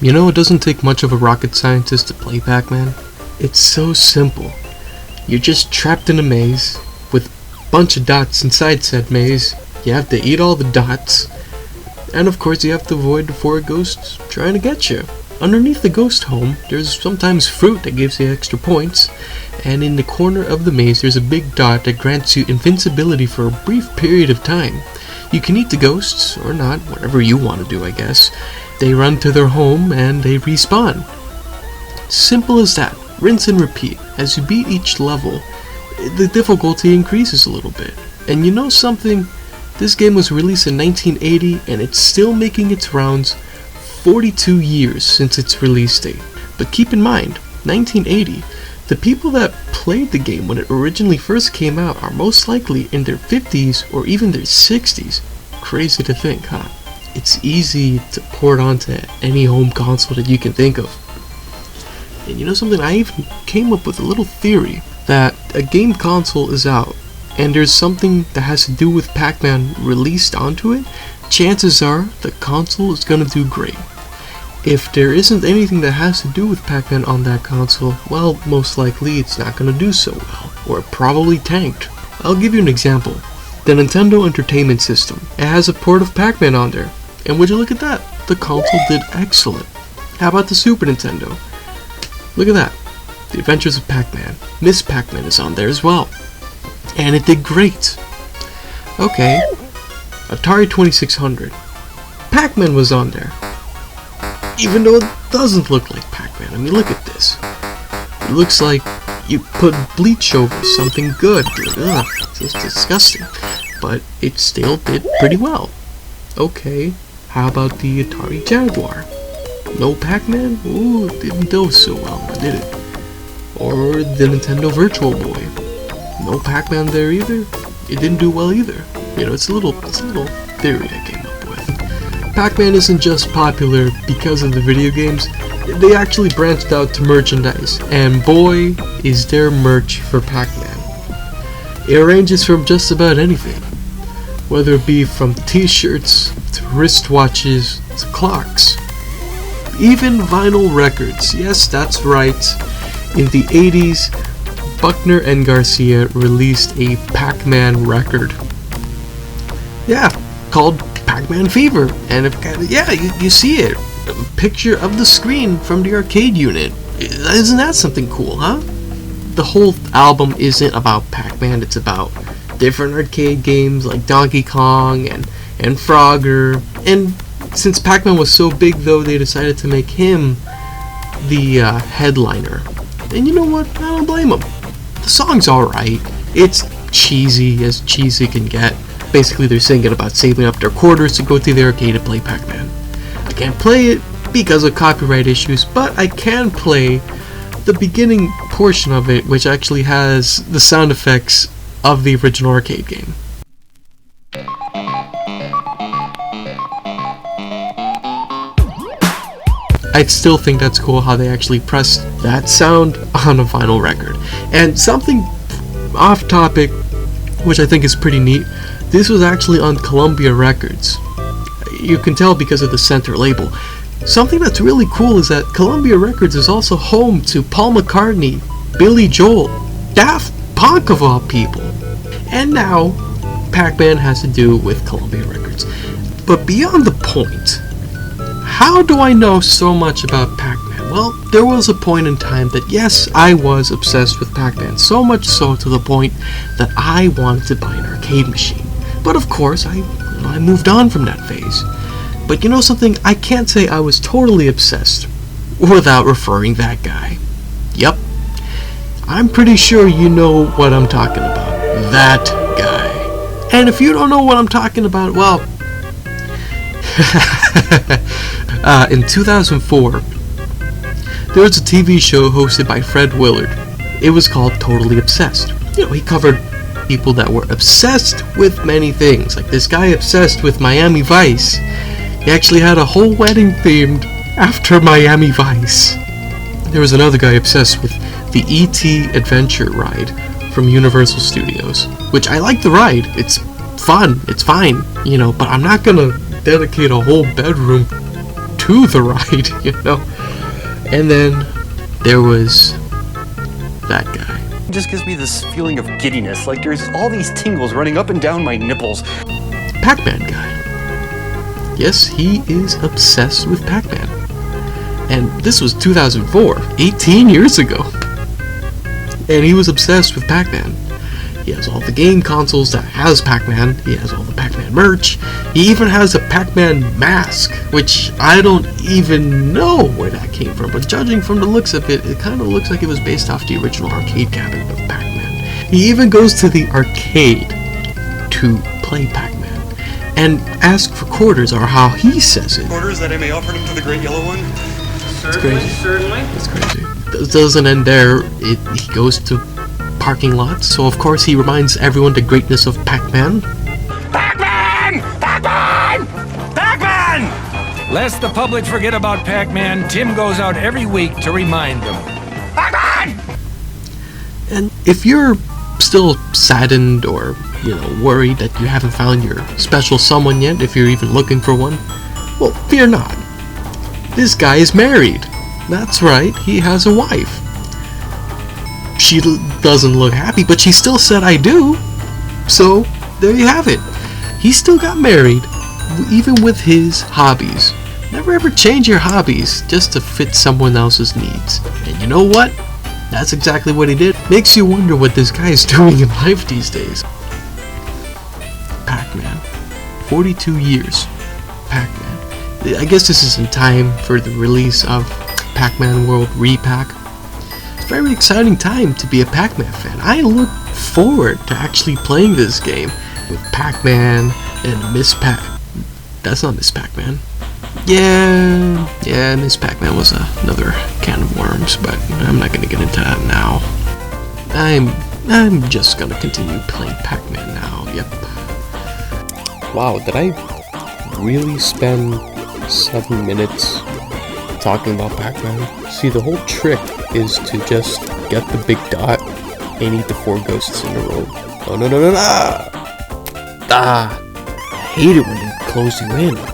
You know, it doesn't take much of a rocket scientist to play Pac-Man. It's so simple. You're just trapped in a maze with a bunch of dots inside said maze. You have to eat all the dots. And of course you have to avoid the 4 ghosts trying to get you. Underneath the ghost home, there's sometimes fruit that gives you extra points. And in the corner of the maze, there's a big dot that grants you invincibility for a brief period of time. You can eat the ghosts, or not, whatever you want to do, I guess. They run to their home and they respawn. Simple as that. Rinse and repeat. As you beat each level, the difficulty increases a little bit. And you know something? This game was released in 1980 and it's still making its rounds 42 years since its release date. But keep in mind, 1980, the people that played the game when it originally first came out are most likely in their 50s or even their 60s. Crazy to think, huh? It's easy to port onto any home console that you can think of. And you know something? I even came up with a little theory that a game console is out and there's something that has to do with Pac-Man released onto it. Chances are the console is gonna do great. If there isn't anything that has to do with Pac-Man on that console, well, most likely it's not gonna do so well, or it probably tanked. I'll give you an example. The Nintendo Entertainment System. It has a port of Pac-Man on there. And would you look at that? The console did excellent. How about the Super Nintendo? Look at that. The Adventures of Pac-Man. Miss Pac-Man is on there as well. And it did great. Okay. Atari 2600. Pac-Man was on there. Even though it doesn't look like Pac-Man. I mean, look at this. It looks like you put bleach over something good. Ugh, it's disgusting. But it still did pretty well. Okay, how about the Atari Jaguar? No Pac-Man? Ooh, it didn't do so well, did it? Or the Nintendo Virtual Boy? No Pac-Man there either? It didn't do well either. You know, it's a little theory I came up with. Pac-Man isn't just popular because of the video games. They actually branched out to merchandise, and boy, is there merch for Pac-Man. It ranges from just about anything, whether it be from t-shirts, to wristwatches, to clocks. Even vinyl records, yes, that's right. In the 80s, Buckner and Garcia released a Pac-Man record. Yeah, called Pac-Man Fever, and you see it. A picture of the screen from the arcade unit. Isn't that something cool, huh? The whole album isn't about Pac-Man, it's about different arcade games like Donkey Kong and Frogger. And since Pac-Man was so big though, they decided to make him the headliner. And you know what? I don't blame them. The song's alright. It's cheesy as cheesy can get. Basically they're singing about saving up their quarters to go to the arcade and play Pac-Man. I can't play it because of copyright issues, but I can play the beginning portion of it, which actually has the sound effects of the original arcade game. I still think that's cool how they actually pressed that sound on a vinyl record. And something off topic, which I think is pretty neat, this was actually on Columbia Records. You can tell because of the center label. Something that's really cool is that Columbia Records is also home to Paul McCartney, Billy Joel, Daft Punk of all people. And now, Pac-Man has to do with Columbia Records. But beyond the point, how do I know so much about Pac-Man? Well, there was a point in time that yes, I was obsessed with Pac-Man, so much so to the point that I wanted to buy an arcade machine. But of course, I moved on from that phase. But you know something? I can't say I was totally obsessed without referring that guy. Yep. I'm pretty sure you know what I'm talking about. That guy. And if you don't know what I'm talking about, well, in 2004, there was a TV show hosted by Fred Willard. It was called Totally Obsessed. You know, he covered people that were obsessed with many things. Like this guy obsessed with Miami Vice. He actually had a whole wedding themed after Miami Vice. There was another guy obsessed with the E.T. Adventure ride from Universal Studios, which I like the ride. It's fun, it's fine, you know, but I'm not gonna dedicate a whole bedroom to the ride, you know. And then there was that guy. It just gives me this feeling of giddiness, like there's all these tingles running up and down my nipples. Pac-Man guy. Yes, he is obsessed with Pac-Man. And this was 2004, 18 years ago. And he was obsessed with Pac-Man. He has all the game consoles that has Pac-Man. He has all the Pac-Man merch. He even has a Pac-Man mask, which I don't even know where that came from. But judging from the looks of it, it kind of looks like it was based off the original arcade cabinet of Pac-Man. He even goes to the arcade to play Pac-Man and ask for quarters, or how he says it. Quarters that I may offer them to the great yellow one? Certainly. It's crazy. It doesn't end there. He goes to parking lots, so of course he reminds everyone the greatness of Pac-Man. Pac-Man! Pac-Man! Pac-Man! Lest the public forget about Pac-Man, Tim goes out every week to remind them. Pac-Man! And if you're still saddened or, worried that you haven't found your special someone yet, if you're even looking for one, well, fear not. This guy is married. That's right, he has a wife. She doesn't look happy, but she still said I do. So, there you have it. He still got married, even with his hobbies. Never ever change your hobbies just to fit someone else's needs. And you know what? That's exactly what he did. Makes you wonder what this guy is doing in life these days. Pac-Man. 42 years. Pac-Man. I guess this is in time for the release of Pac-Man World Repack. It's a very exciting time to be a Pac-Man fan. I look forward to actually playing this game with Pac-Man and Miss Pac. That's not Miss Pac-Man. Yeah, Miss Pac-Man was another can of worms, but I'm not gonna get into that now. I'm just gonna continue playing Pac-Man now. Yep. Wow, did I really spend 7 minutes talking about Pac-Man? See, the whole trick is to just get the big dot and eat the 4 ghosts in a row. Oh, no. I hate it when they close you in.